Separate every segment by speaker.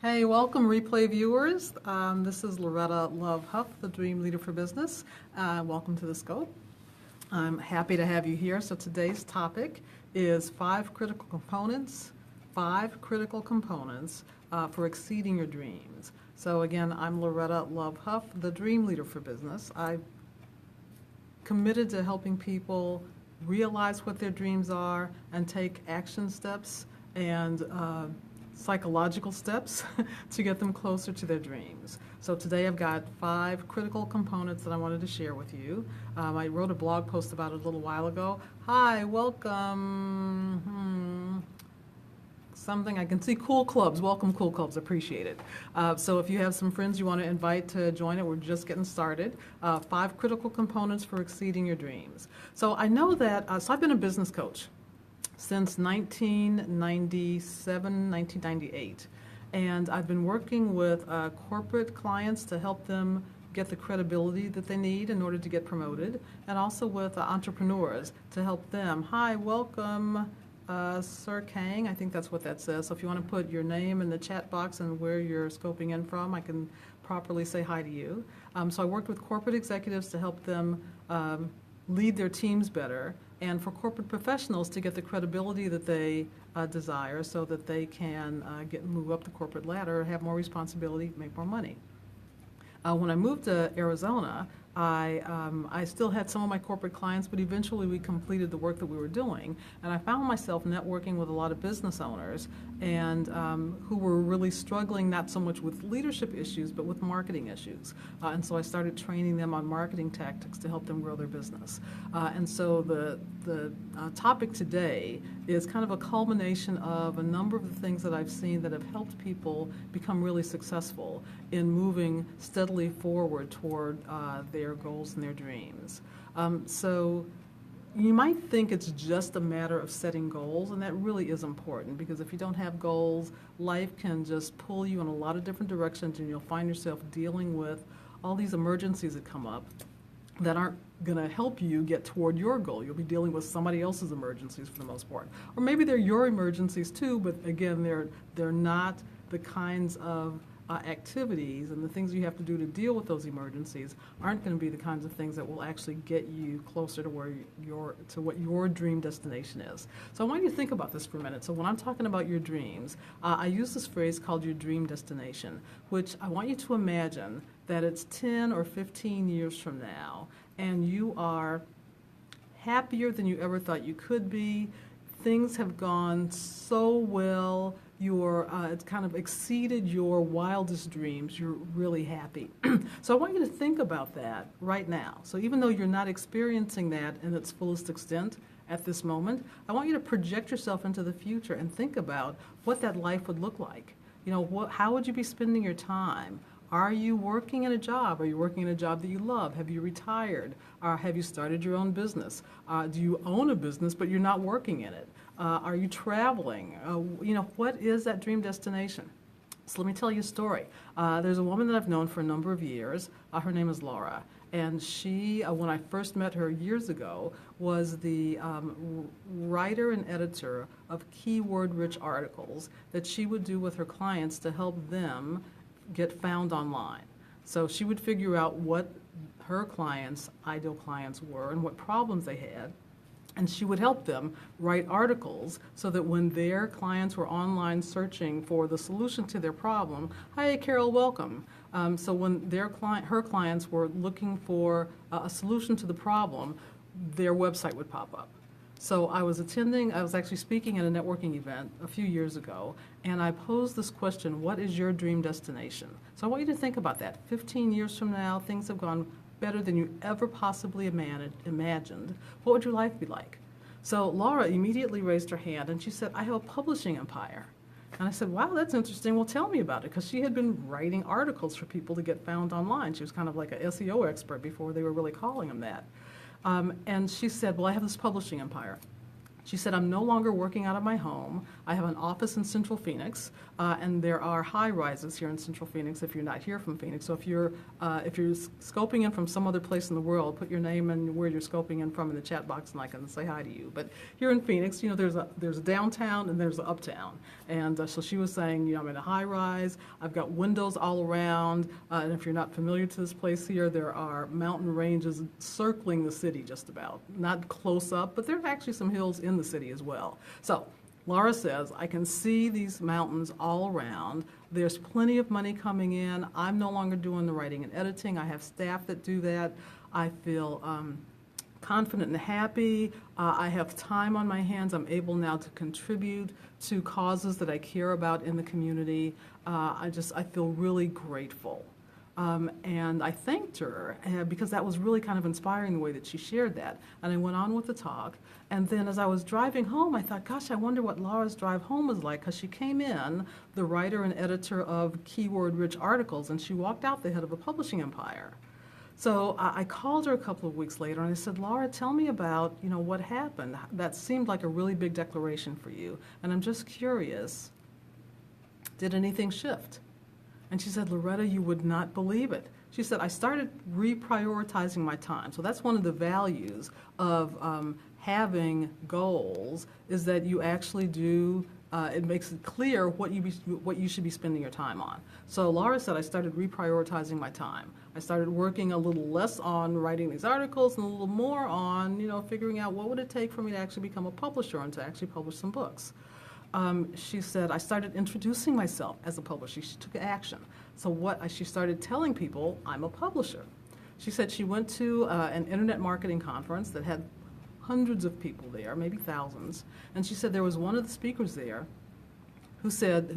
Speaker 1: Hey, welcome replay viewers. This is Loretta Love Huff, the Dream Leader for Business. Welcome to the Scope. I'm happy to have you here. So today's topic is five critical components for exceeding your dreams. So again, I'm Loretta Love Huff, the Dream Leader for Business. I'm committed to helping people realize what their dreams are and take action steps and psychological steps to get them closer to their dreams. So today I've got five critical components that I wanted to share with you. I wrote a blog post about it a little while ago. Hi, welcome. Something I can see, cool clubs. Welcome, cool clubs. Appreciate it. So if you have some friends you want to invite to join it, we're just getting started. Five critical components for exceeding your dreams. So I know that, so I've been a business coach since 1997, 1998. And I've been working with corporate clients to help them get the credibility that they need in order to get promoted, and also with entrepreneurs to help them. Hi, welcome, Sir Kang. I think that's what that says. So if you want to put your name in the chat box and where you're scoping in from, I can properly say hi to you. So I worked with corporate executives to help them lead their teams better, and for corporate professionals to get the credibility that they desire so that they can move up the corporate ladder, have more responsibility, make more money. When I moved to Arizona, I still had some of my corporate clients, but eventually we completed the work that we were doing, and I found myself networking with a lot of business owners and who were really struggling not so much with leadership issues, but with marketing issues. And so I started training them on marketing tactics to help them grow their business. And so the topic today is kind of a culmination of a number of the things that I've seen that have helped people become really successful in moving steadily forward toward their goals and their dreams. So you might think it's just a matter of setting goals, and that really is important, because if you don't have goals, life can just pull you in a lot of different directions, and you'll find yourself dealing with all these emergencies that come up that aren't going to help you get toward your goal. You'll be dealing with somebody else's emergencies for the most part. Or maybe they're your emergencies too, but again, they're not the kinds of activities and the things you have to do to deal with those emergencies aren't going to be the kinds of things that will actually get you closer to where what your dream destination is. So I want you to think about this for a minute. So when I'm talking about your dreams, I use this phrase called your dream destination, which I want you to imagine that it's 10 or 15 years from now, and you are happier than you ever thought you could be. Things have gone so well. It's kind of exceeded your wildest dreams. You're really happy. So I want you to think about that right now. So even though you're not experiencing that in its fullest extent at this moment, I want you to project yourself into the future and think about what that life would look like. You know, how would you be spending your time? Are you working in a job? Are you working in a job that you love? Have you retired? Have you started your own business? Do you own a business but you're not working in it? Are you traveling? What is that dream destination? So let me tell you a story. There's a woman that I've known for a number of years. Her name is Laura. And she, when I first met her years ago, was the writer and editor of keyword-rich articles that she would do with her clients to help them get found online. So she would figure out what her clients, ideal clients, were and what problems they had, and she would help them write articles so that when their clients were online searching for the solution to their problem, hi Carol, welcome. So when her clients were looking for a solution to the problem, their website would pop up. So I was actually speaking at a networking event a few years ago, and I posed this question: what is your dream destination? So I want you to think about that. 15 years from now, things have gone better than you ever possibly imagined. What would your life be like? So Laura immediately raised her hand, and she said, I have a publishing empire. And I said, wow, that's interesting. Well, tell me about it, because she had been writing articles for people to get found online. She was kind of like an SEO expert before they were really calling them that. And she said, well, I have this publishing empire. She said, I'm no longer working out of my home. I have an office in Central Phoenix, and there are high rises here in Central Phoenix if you're not here from Phoenix. So if you're scoping in from some other place in the world, put your name and where you're scoping in from in the chat box, and I can say hi to you. But here in Phoenix, you know, there's a downtown and there's an uptown. And so she was saying, you know, I'm in a high rise. I've got windows all around. And if you're not familiar to this place here, there are mountain ranges circling the city just about. Not close up, but there are actually some hills in the city as well. So Laura says, I can see these mountains all around. There's plenty of money coming in. I'm no longer doing the writing and editing. I have staff that do that. I feel confident and happy. I have time on my hands. I'm able now to contribute to causes that I care about in the community. I feel really grateful. And I thanked her because that was really kind of inspiring the way that she shared that. And I went on with the talk. And then as I was driving home, I thought, gosh, I wonder what Laura's drive home was like, because she came in, the writer and editor of keyword-rich articles, and she walked out the head of a publishing empire. So I called her a couple of weeks later and I said, Laura, tell me about, you know, what happened. That seemed like a really big declaration for you. And I'm just curious, did anything shift? And she said, Loretta, you would not believe it. She said, I started reprioritizing my time. So that's one of the values of having goals, is that you actually do, it makes it clear what you should be spending your time on. So Laura said, I started reprioritizing my time. I started working a little less on writing these articles and a little more on, you know, figuring out what would it take for me to actually become a publisher and to actually publish some books. She said, I started introducing myself as a publisher. She took action. So she started telling people, I'm a publisher. She said she went to an internet marketing conference that had hundreds of people there, maybe thousands. And she said there was one of the speakers there who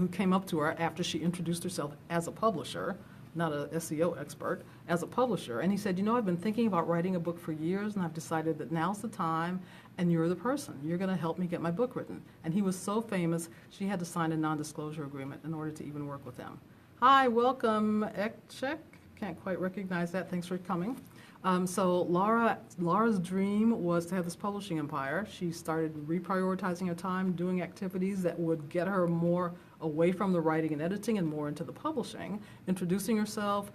Speaker 1: came up to her after she introduced herself as a publisher, not an SEO expert, as a publisher. And he said, you know, I've been thinking about writing a book for years, and I've decided that now's the time, and you're the person. You're going to help me get my book written. And he was so famous, she had to sign a non-disclosure agreement in order to even work with him. Hi, welcome, Ekchek. Can't quite recognize that. Thanks for coming. So Laura's dream was to have this publishing empire. She started reprioritizing her time, doing activities that would get her more away from the writing and editing and more into the publishing, introducing herself.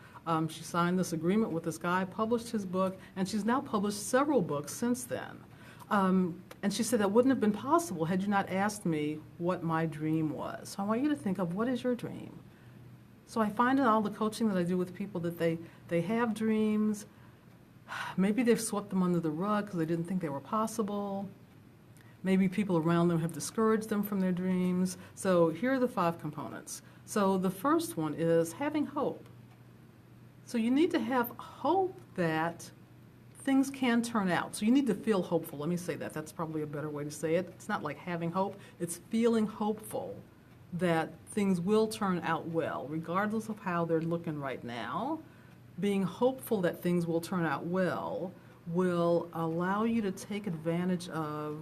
Speaker 1: She signed this agreement with this guy, published his book, and she's now published several books since then. And she said that wouldn't have been possible had you not asked me what my dream was. So I want you to think of, what is your dream? So I find in all the coaching that I do with people that they have dreams. Maybe they've swept them under the rug because they didn't think they were possible. Maybe people around them have discouraged them from their dreams. So here are the 5 components. So the first one is having hope. So you need to have hope that things can turn out. So you need to feel hopeful. Let me say that. That's probably a better way to say it. It's not like having hope. It's feeling hopeful that things will turn out well, regardless of how they're looking right now. Being hopeful that things will turn out well will allow you to take advantage of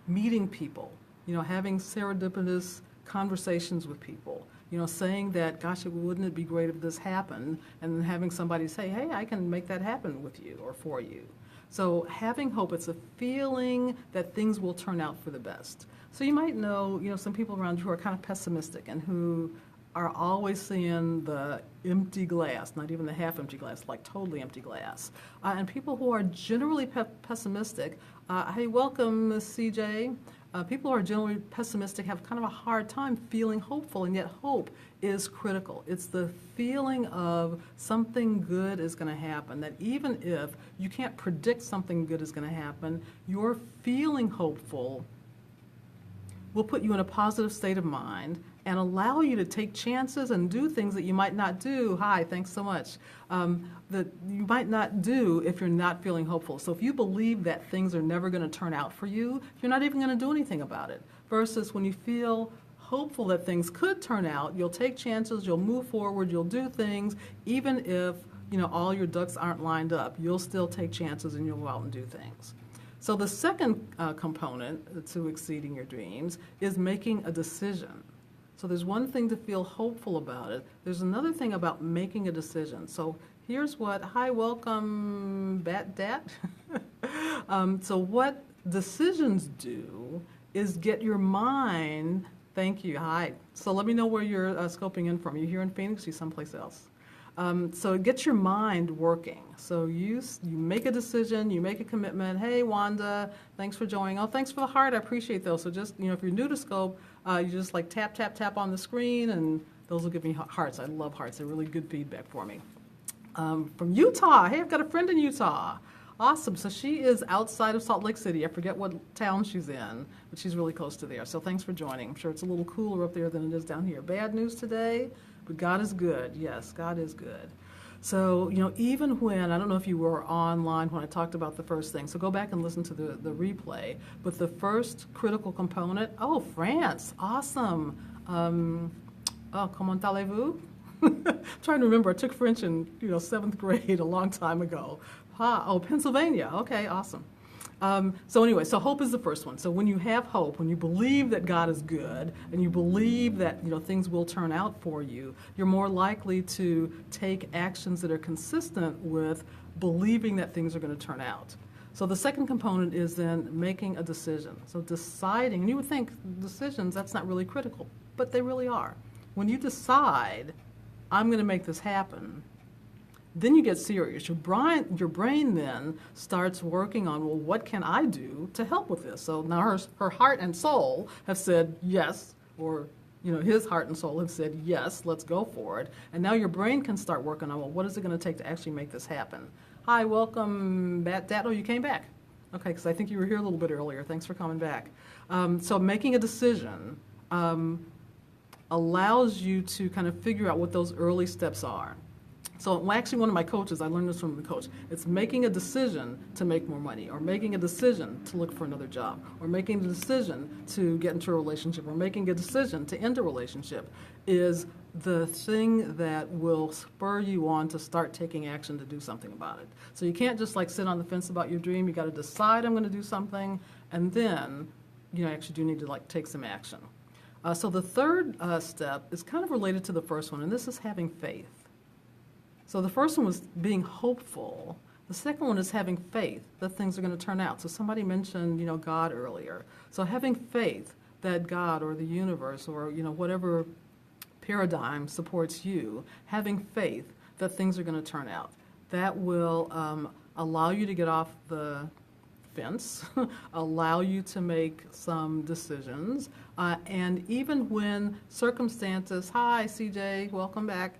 Speaker 1: meeting people, you know, having serendipitous conversations with people, you know, saying that, gosh, wouldn't it be great if this happened, and then having somebody say, hey, I can make that happen with you or for you. So having hope, it's a feeling that things will turn out for the best. So you might know, you know, some people around you who are kind of pessimistic and who are always seeing the empty glass, not even the half-empty glass, like totally empty glass. And people who are generally pessimistic, hey, welcome, CJ. People who are generally pessimistic have kind of a hard time feeling hopeful, and yet hope is critical. It's the feeling of something good is going to happen, that even if you can't predict something good is going to happen, you're feeling hopeful will put you in a positive state of mind and allow you to take chances and do things that you might not do. Hi, thanks so much. That you might not do if you're not feeling hopeful. So if you believe that things are never going to turn out for you, you're not even going to do anything about it. Versus when you feel hopeful that things could turn out, you'll take chances, you'll move forward, you'll do things, even if, you know, all your ducks aren't lined up. You'll still take chances and you'll go out and do things. So the second component to exceeding your dreams is making a decision. So there's one thing to feel hopeful about it. There's another thing about making a decision. So here's what, hi, welcome, Bat Dat. So what decisions do is get your mind, thank you, hi. So let me know where you're scoping in from. Are you here in Phoenix or you someplace else? So it gets your mind working. So you make a decision, you make a commitment. Hey, Wanda, thanks for joining. Oh, thanks for the heart. I appreciate those. So just, if you're new to Scope, you just like tap, tap, tap on the screen, and those will give me hearts. I love hearts. They're really good feedback for me. From Utah. Hey, I've got a friend in Utah. Awesome. So she is outside of Salt Lake City. I forget what town she's in, but she's really close to there. So thanks for joining. I'm sure it's a little cooler up there than it is down here. Bad news today, but God is good. Yes, God is good. So, even when, I don't know if you were online when I talked about the first thing, so go back and listen to the replay. But the first critical component, France, awesome. Comment allez-vous? Trying to remember, I took French in 7th grade a long time ago. Pennsylvania. Okay, awesome. So hope is the first one. So when you have hope, when you believe that God is good, and you believe that things will turn out for you, you're more likely to take actions that are consistent with believing that things are going to turn out. So the second component is then making a decision. So deciding, and you would think decisions, that's not really critical, but they really are. When you decide, I'm going to make this happen, then you get serious. Your brain then starts working on, well, what can I do to help with this? So now her heart and soul have said yes, or his heart and soul have said yes, let's go for it. And now your brain can start working on, well, what is it going to take to actually make this happen? Hi, welcome back. Dad, you came back. Okay, because I think you were here a little bit earlier. Thanks for coming back. So making a decision allows you to kind of figure out what those early steps are. So actually one of my coaches, I learned this from the coach, it's making a decision to make more money, or making a decision to look for another job, or making a decision to get into a relationship, or making a decision to end a relationship is the thing that will spur you on to start taking action to do something about it. So you can't just sit on the fence about your dream. You got to decide I'm going to do something, and then you actually do need to take some action. So the third step is kind of related to the first one, and this is having faith. So the first one was being hopeful. The second one is having faith that things are going to turn out. So somebody mentioned, God earlier. So having faith that God or the universe or, whatever paradigm supports you, having faith that things are going to turn out. That will allow you to get off the fence, allow you to make some decisions, and even when circumstances, hi CJ, welcome back,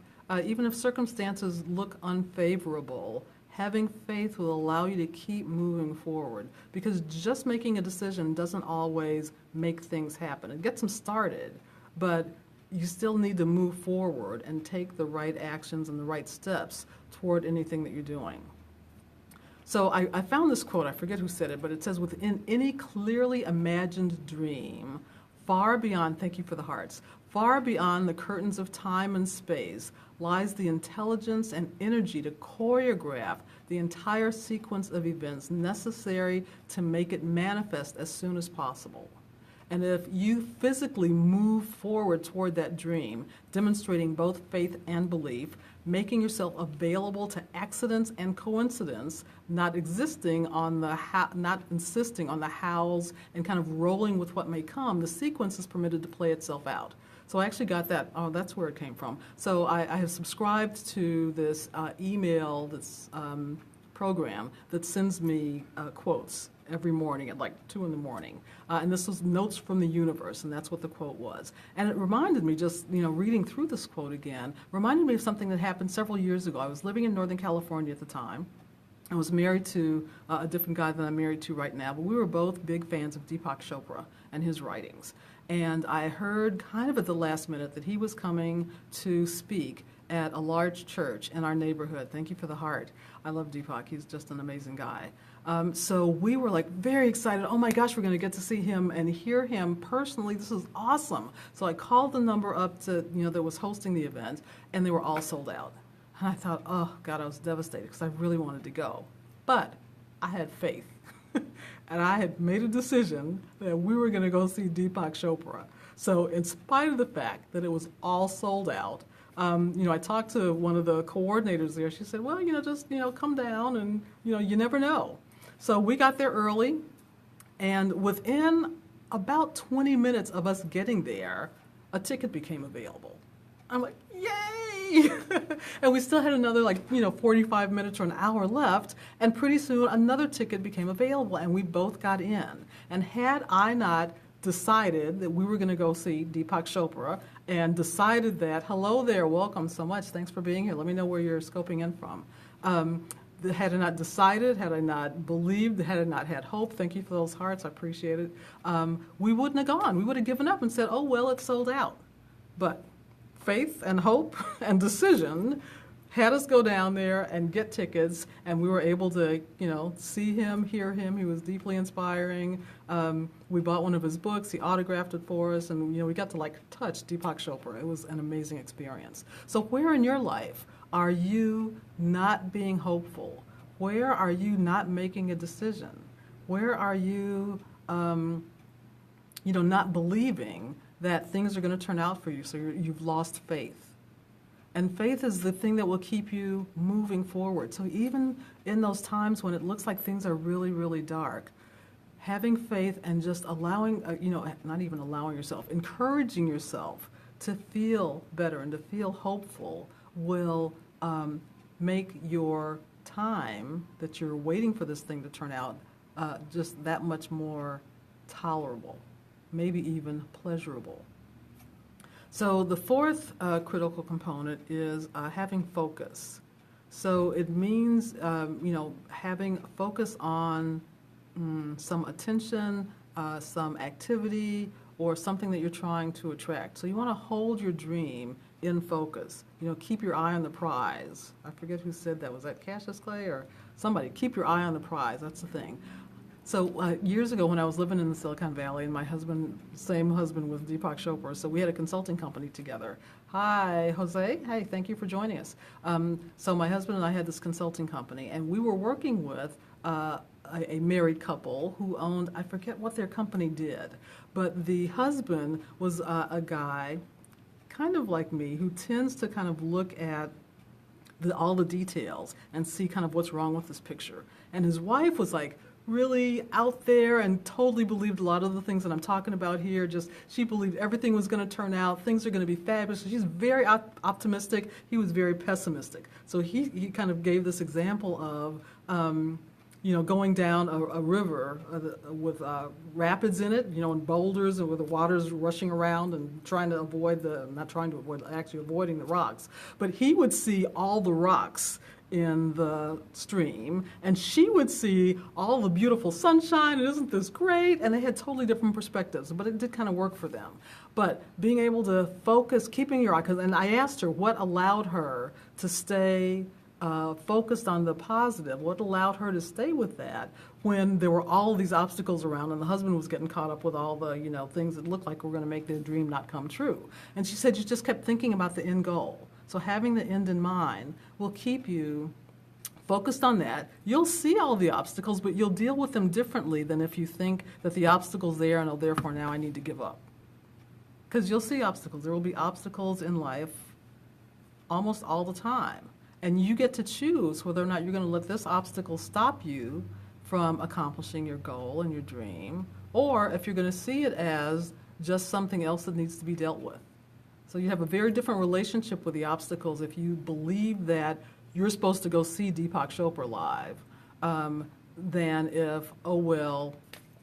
Speaker 1: even if circumstances look unfavorable, having faith will allow you to keep moving forward, because just making a decision doesn't always make things happen. It gets them started, but you still need to move forward and take the right actions and the right steps toward anything that you're doing. So I found this quote, I forget who said it, but it says, within any clearly imagined dream, far beyond, thank you for the hearts, far beyond the curtains of time and space lies the intelligence and energy to choreograph the entire sequence of events necessary to make it manifest as soon as possible. And if you physically move forward toward that dream, demonstrating both faith and belief, making yourself available to accidents and coincidence, not insisting on the hows and kind of rolling with what may come, the sequence is permitted to play itself out. So I actually got that. Oh, that's where it came from. So I have subscribed to this email, this program that sends me quotes every morning at 2 in the morning. And this was Notes from the Universe, and that's what the quote was. And it reminded me, just reading through this quote again, reminded me of something that happened several years ago. I was living in Northern California at the time. I was married to a different guy than I'm married to right now, but we were both big fans of Deepak Chopra and his writings. And I heard kind of at the last minute that he was coming to speak at a large church in our neighborhood. Thank you for the heart. I love Deepak. He's just an amazing guy. So we were very excited. Oh my gosh, we're going to get to see him and hear him personally. This is awesome. So I called the number up to, that was hosting the event, and they were all sold out. And I thought, oh God, I was devastated because I really wanted to go. But I had faith. And I had made a decision that we were going to go see Deepak Chopra. So in spite of the fact that it was all sold out, I talked to one of the coordinators there. She said, well, just, come down and, you never know. So we got there early, And within about 20 minutes of us getting there, a ticket became available. I'm like, yay! And we still had another 45 minutes or an hour left, and pretty soon another ticket became available, and we both got in. And had I not decided that we were going to go see Deepak Chopra and decided that, hello there, welcome so much, thanks for being here, let me know where you're scoping in from. Had I not decided, had I not believed, had I not had hope, thank you for those hearts, I appreciate it, we wouldn't have gone. We would have given up and said, oh, well, it's sold out. But faith and hope and decision had us go down there and get tickets, and we were able to, see him, hear him. He was deeply inspiring. We bought one of his books. He autographed it for us, and we got to touch Deepak Chopra. It was an amazing experience. So where in your life are you not being hopeful? Where are you not making a decision? Where are you, not believing that things are going to turn out for you, so you've lost faith? And faith is the thing that will keep you moving forward. So even in those times when it looks like things are really, really dark, having faith and just allowing, not even allowing yourself, encouraging yourself to feel better and to feel hopeful will make your time that you're waiting for this thing to turn out just that much more tolerable, maybe even pleasurable. So the fourth critical component is having focus. So it means, having focus on some attention, some activity, or something that you're trying to attract. So you want to hold your dream in focus. Keep your eye on the prize. I forget who said that. Was that Cassius Clay or somebody? Keep your eye on the prize. That's the thing. So years ago when I was living in the Silicon Valley, and my husband, same husband with Deepak Chopra, so we had a consulting company together. Hi, Jose. Hey, thank you for joining us. So my husband and I had this consulting company, and we were working with a married couple who owned, I forget what their company did, but the husband was a guy kind of like me who tends to kind of look at all the details and see kind of what's wrong with this picture. And his wife was really out there and totally believed a lot of the things that I'm talking about here. She believed everything was going to turn out, things are going to be fabulous. She's very optimistic. He was very pessimistic. So he kind of gave this example of, going down a river with rapids in it, and boulders and with the water's rushing around and trying to avoid actually avoiding the rocks. But he would see all the rocks in the stream, and she would see all the beautiful sunshine, and isn't this great? And they had totally different perspectives, but it did kind of work for them. But being able to focus, keeping your eye, and I asked her what allowed her to stay focused on the positive, what allowed her to stay with that when there were all these obstacles around and the husband was getting caught up with all the things that looked like were going to make their dream not come true. And she said you just kept thinking about the end goal. So having the end in mind will keep you focused on that. You'll see all the obstacles, but you'll deal with them differently than if you think that the obstacle's there and therefore now I need to give up. Because you'll see obstacles. There will be obstacles in life almost all the time. And you get to choose whether or not you're going to let this obstacle stop you from accomplishing your goal and your dream, or if you're going to see it as just something else that needs to be dealt with. So you have a very different relationship with the obstacles if you believe that you're supposed to go see Deepak Chopra live than if, oh, well,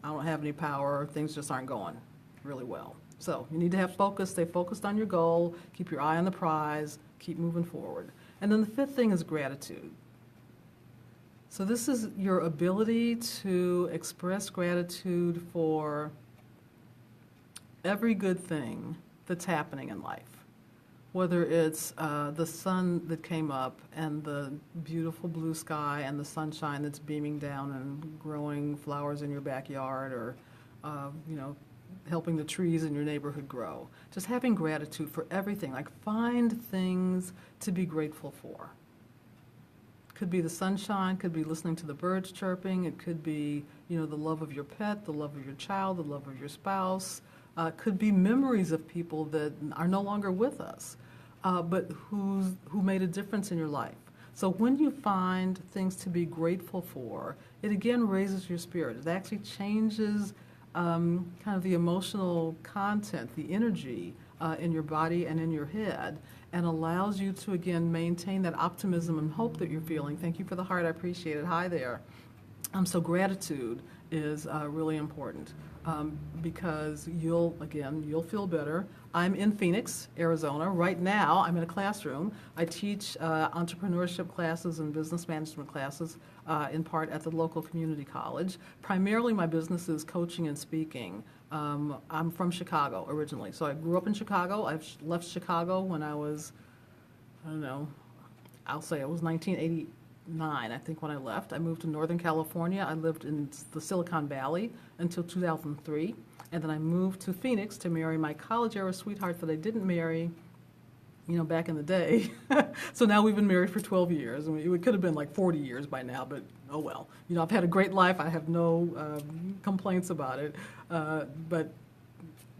Speaker 1: I don't have any power, things just aren't going really well. So you need to have focus, stay focused on your goal, keep your eye on the prize, keep moving forward. And then the fifth thing is gratitude. So this is your ability to express gratitude for every good thing that's happening in life. Whether it's the sun that came up and the beautiful blue sky and the sunshine that's beaming down and growing flowers in your backyard, or helping the trees in your neighborhood grow. Just having gratitude for everything. Find things to be grateful for. Could be the sunshine, could be listening to the birds chirping, it could be, the love of your pet, the love of your child, the love of your spouse. Could be memories of people that are no longer with us, but who made a difference in your life. So when you find things to be grateful for, it again raises your spirit. It actually changes kind of the emotional content, the energy in your body and in your head, and allows you to again maintain that optimism and hope that you're feeling. Thank you for the heart, I appreciate it. Hi there. So gratitude is really important because you'll feel better. I'm in Phoenix, Arizona. Right now, I'm in a classroom. I teach entrepreneurship classes and business management classes in part at the local community college. Primarily, my business is coaching and speaking. I'm from Chicago originally, so I grew up in Chicago. I've left Chicago when I was, I don't know, I'll say it was 1989, I think, when I left. I moved to Northern California. I lived in the Silicon Valley until 2003. And then I moved to Phoenix to marry my college-era sweetheart that I didn't marry, back in the day. So now we've been married for 12 years. I mean, it could have been like 40 years by now, but oh well. I've had a great life. I have no complaints about it. But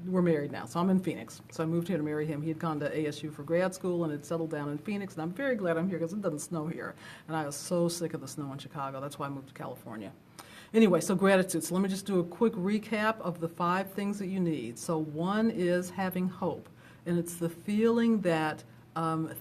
Speaker 1: we're married now, so I'm in Phoenix. So I moved here to marry him. He had gone to ASU for grad school and had settled down in Phoenix, and I'm very glad I'm here because it doesn't snow here. And I was so sick of the snow in Chicago. That's why I moved to California. Anyway, so gratitude. So let me just do a quick recap of the 5 things that you need. So one is having hope, and it's the feeling that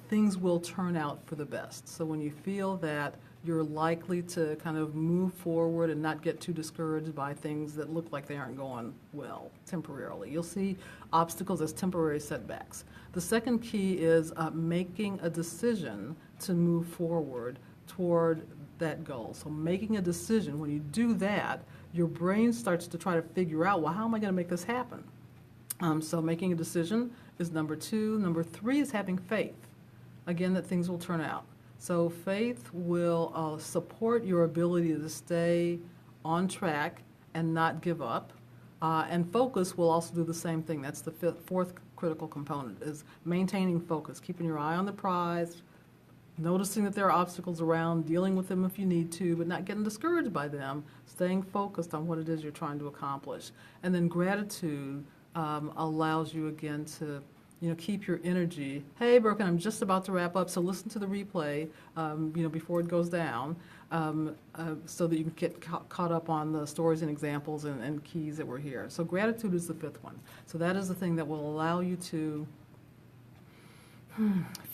Speaker 1: things will turn out for the best. So when you feel that you're likely to kind of move forward and not get too discouraged by things that look like they aren't going well temporarily. You'll see obstacles as temporary setbacks. The second key is making a decision to move forward toward that goal. So making a decision, when you do that, your brain starts to try to figure out, well, how am I going to make this happen? So making a decision is number 2. Number 3 is having faith, again, that things will turn out. So faith will support your ability to stay on track and not give up. And focus will also do the same thing. That's the 4th critical component, is maintaining focus, keeping your eye on the prize, noticing that there are obstacles around, dealing with them if you need to, but not getting discouraged by them, staying focused on what it is you're trying to accomplish. And then gratitude allows you again to keep your energy. Hey, Broken, I'm just about to wrap up, so listen to the replay, before it goes down, so that you can get caught up on the stories and examples and keys that were here. So gratitude is the 5th one. So that is the thing that will allow you to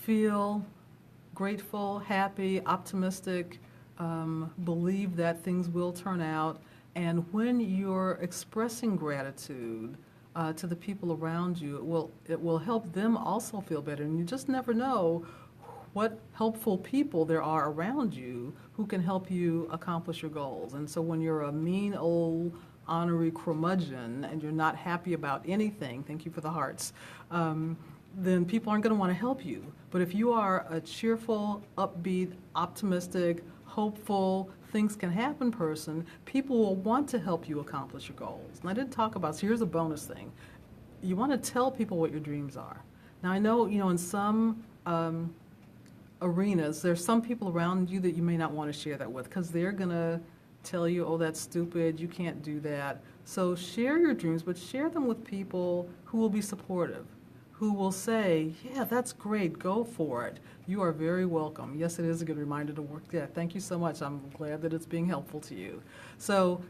Speaker 1: feel grateful, happy, optimistic, believe that things will turn out. And when you're expressing gratitude to the people around you, it will help them also feel better. And you just never know what helpful people there are around you who can help you accomplish your goals. And so when you're a mean old ornery curmudgeon and you're not happy about anything, thank you for the hearts, then people aren't going to want to help you. But if you are a cheerful, upbeat, optimistic, hopeful, things can happen person, people will want to help you accomplish your goals. And I didn't talk about, so here's a bonus thing. You want to tell people what your dreams are. Now I know, in some arenas, there's some people around you that you may not want to share that with because they're going to tell you, oh, that's stupid, you can't do that. So share your dreams, but share them with people who will be supportive, who will say, yeah, that's great, go for it. You are very welcome. Yes, it is a good reminder to work. Yeah, thank you so much. I'm glad that it's being helpful to you. So,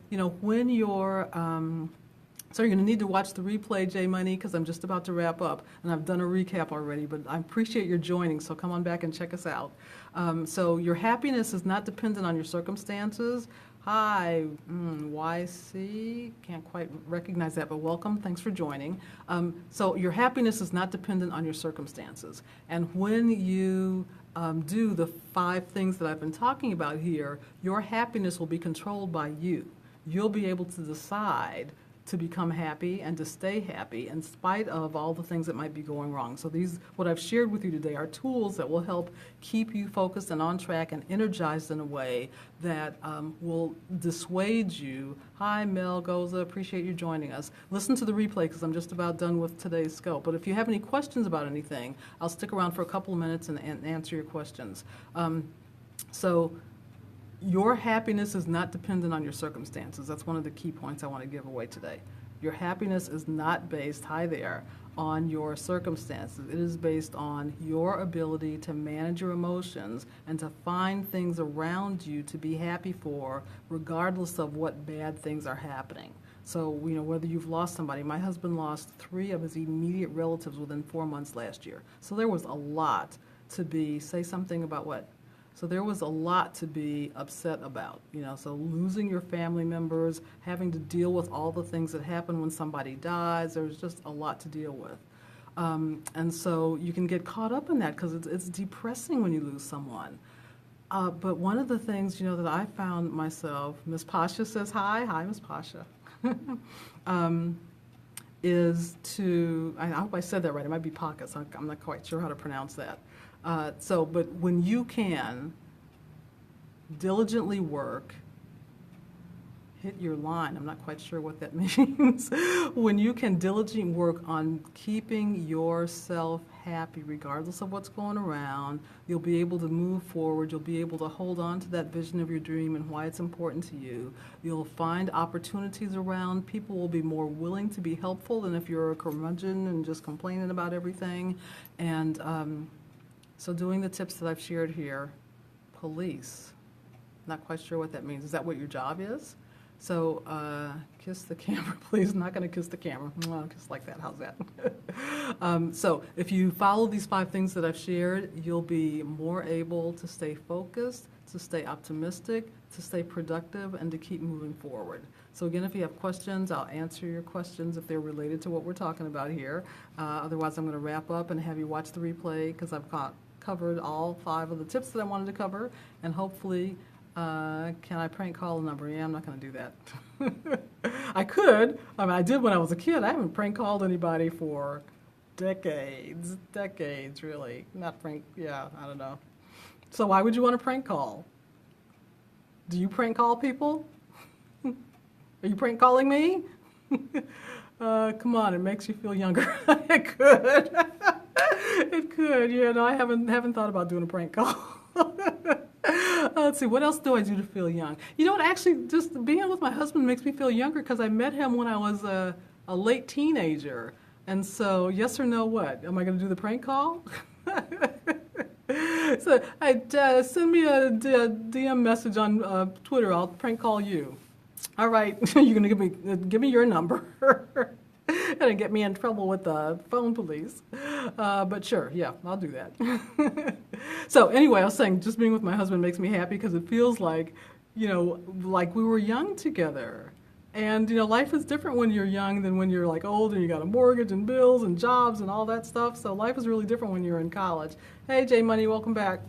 Speaker 1: when you're, so you're going to need to watch the replay, J Money, because I'm just about to wrap up. And I've done a recap already, but I appreciate your joining, so come on back and check us out. So your happiness is not dependent on your circumstances. Hi, YC, can't quite recognize that, but welcome, thanks for joining. So your happiness is not dependent on your circumstances. And when you do the 5 things that I've been talking about here, your happiness will be controlled by you. You'll be able to decide to become happy and to stay happy in spite of all the things that might be going wrong. So what I've shared with you today are tools that will help keep you focused and on track and energized in a way that will dissuade you. Hi, Mel Goza, appreciate you joining us. Listen to the replay because I'm just about done with today's scope. But if you have any questions about anything, I'll stick around for a couple of minutes and answer your questions. Your happiness is not dependent on your circumstances. That's one of the key points I want to give away today. Your happiness is not based, hi there, on your circumstances. It is based on your ability to manage your emotions and to find things around you to be happy for, regardless of what bad things are happening. So, you know, whether you've lost somebody, my husband lost 3 of his immediate relatives within 4 months last year. So there was a lot to be, say something about what? So there was a lot to be upset about, you know, so losing your family members, having to deal with all the things that happen when somebody dies, there's just a lot to deal with. And so you can get caught up in that because it's depressing when you lose someone. But one of the things, you know, that I found myself, Miss Pasha says hi, Miss Pasha, is to, I hope I said that right, it might be pockets, I'm not quite sure how to pronounce that. But when you can diligently work, hit your line, I'm not quite sure what that means. When you can diligently work on keeping yourself happy regardless of what's going around, you'll be able to move forward, you'll be able to hold on to that vision of your dream and why it's important to you. You'll find opportunities around, people will be more willing to be helpful than if you're a curmudgeon and just complaining about everything. And so doing the tips that I've shared here, police, not quite sure what that means. Is that what your job is? So kiss the camera, please. I'm not going to kiss the camera. Just like that. How's that? So if you follow these 5 things that I've shared, you'll be more able to stay focused, to stay optimistic, to stay productive, and to keep moving forward. So again, if you have questions, I'll answer your questions if they're related to what we're talking about here. Otherwise, I'm going to wrap up and have you watch the replay because I've covered all 5 of the tips that I wanted to cover, and hopefully, can I prank call a number? Yeah, I'm not going to do that. I could. I mean, I did when I was a kid. I haven't prank called anybody for decades, really. Not prank, yeah, I don't know. So why would you want to prank call? Do you prank call people? Are you prank calling me? Come on, it makes you feel younger. It could. It could, yeah, no, I haven't thought about doing a prank call. Let's see, what else do I do to feel young? You know what, actually, just being with my husband makes me feel younger because I met him when I was a late teenager. And so, yes or no, what? Am I going to do the prank call? So, send me a DM message on Twitter. I'll prank call you. All right, you're going to give me your number. Gonna get me in trouble with the phone police. But sure, yeah, I'll do that. So anyway, I was saying just being with my husband makes me happy because it feels like, you know, like we were young together. And, you know, life is different when you're young than when you're like old and you got a mortgage and bills and jobs and all that stuff. So life is really different when you're in college. Hey, J Money, welcome back.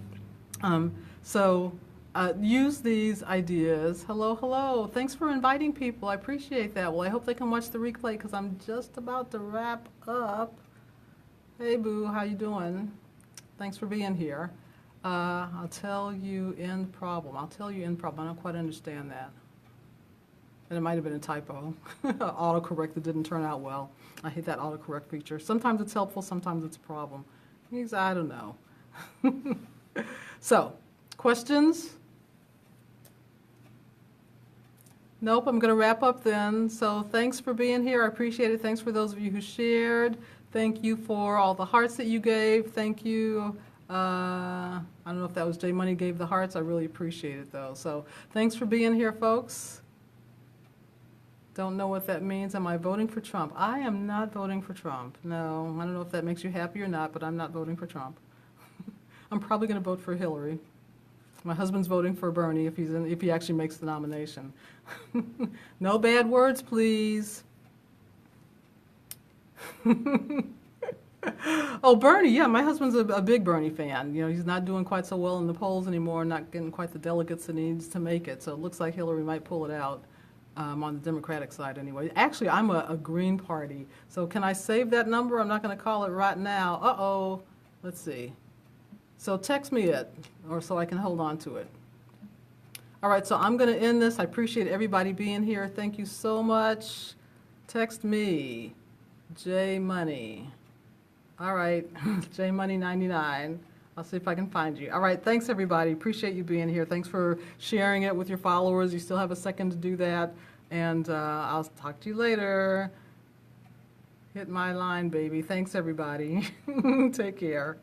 Speaker 1: Use these ideas. Hello. Thanks for inviting people. I appreciate that. Well, I hope they can watch the replay because I'm just about to wrap up. Hey, Boo, how you doing? Thanks for being here. I'll tell you end problem. I don't quite understand that. And it might have been a typo. Autocorrect that didn't turn out well. I hate that autocorrect feature. Sometimes it's helpful, sometimes it's a problem. I don't know. So, questions? Nope, I'm going to wrap up then. So thanks for being here. I appreciate it. Thanks for those of you who shared. Thank you for all the hearts that you gave. Thank you. I don't know if that was J Money gave the hearts. I really appreciate it, though. So thanks for being here, folks. Don't know what that means. Am I voting for Trump? I am not voting for Trump. No, I don't know if that makes you happy or not, but I'm not voting for Trump. I'm probably going to vote for Hillary. My husband's voting for Bernie if he actually makes the nomination. No bad words, please. Oh, Bernie, yeah, my husband's a big Bernie fan. You know, he's not doing quite so well in the polls anymore, not getting quite the delegates that he needs to make it. So it looks like Hillary might pull it out on the Democratic side anyway. Actually, I'm a Green Party. So can I save that number? I'm not going to call it right now. Uh-oh. Let's see. So text me it, or so I can hold on to it. All right, so I'm going to end this. I appreciate everybody being here. Thank you so much. Text me, J Money. All right, J Money 99. I'll see if I can find you. All right, thanks everybody. Appreciate you being here. Thanks for sharing it with your followers. You still have a second to do that. And I'll talk to you later. Hit my line, baby. Thanks, everybody. Take care.